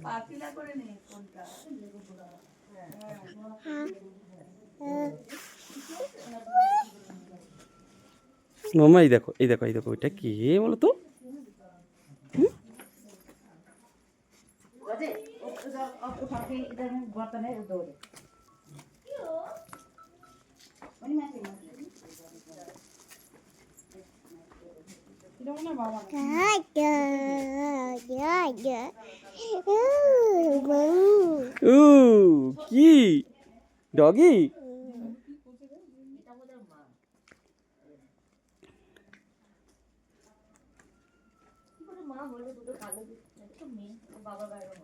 পাতিলা করে নে কোনটা মামা এই দেখো এই দেখো এই দেখো ওইটা কি বলো তো? উ কি ডগি? মা বলবে দুটো কালো দুটো মেয়ে বাবার বাইরে